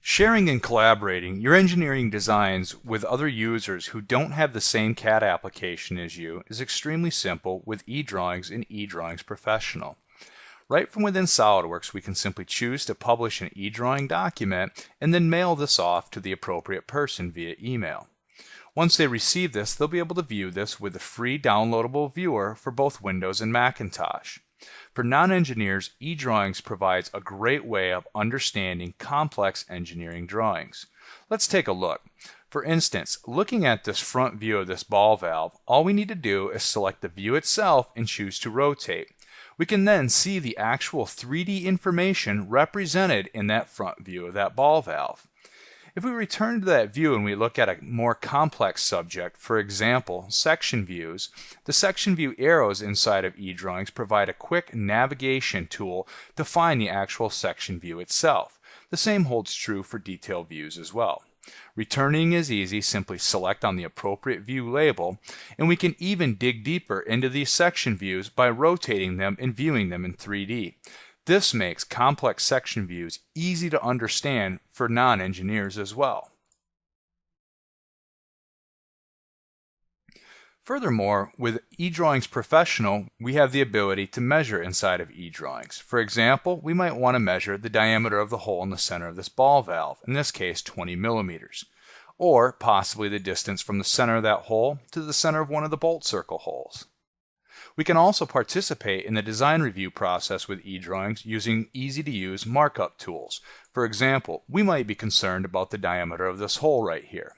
Sharing and collaborating your engineering designs with other users who don't have the same CAD application as you is extremely simple with eDrawings and eDrawings Professional. Right from within SOLIDWORKS, we can simply choose to publish an eDrawing document and then mail this off to the appropriate person via email. Once they receive this, they'll be able to view this with a free downloadable viewer for both Windows and Macintosh. For non-engineers, eDrawings provides a great way of understanding complex engineering drawings. Let's take a look. For instance, looking at this front view of this ball valve, all we need to do is select the view itself and choose to rotate. We can then see the actual 3D information represented in that front view of that ball valve. If we return to that view and we look at a more complex subject, for example, section views, the section view arrows inside of eDrawings provide a quick navigation tool to find the actual section view itself. The same holds true for detail views as well. Returning is easy, simply select on the appropriate view label, and we can even dig deeper into these section views by rotating them and viewing them in 3D. This makes complex section views easy to understand for non-engineers as well. Furthermore, with eDrawings Professional, we have the ability to measure inside of eDrawings. For example, we might want to measure the diameter of the hole in the center of this ball valve, in this case 20 millimeters, or possibly the distance from the center of that hole to the center of one of the bolt circle holes. We can also participate in the design review process with eDrawings using easy-to-use markup tools. For example, we might be concerned about the diameter of this hole right here.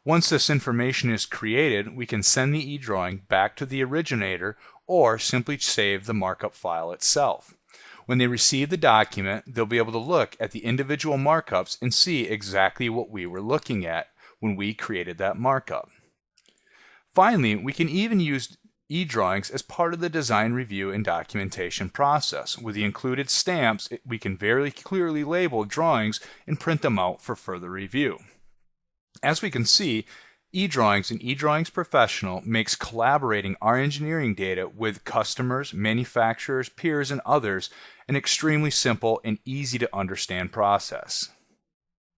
Once this information is created, we can send the eDrawing back to the originator or simply save the markup file itself. When they receive the document, they'll be able to look at the individual markups and see exactly what we were looking at when we created that markup. Finally, we can even use eDrawings as part of the design review and documentation process. With the included stamps, we can very clearly label drawings and print them out for further review. As we can see, eDrawings and eDrawings Professional makes collaborating our engineering data with customers, manufacturers, peers, and others an extremely simple and easy to understand process.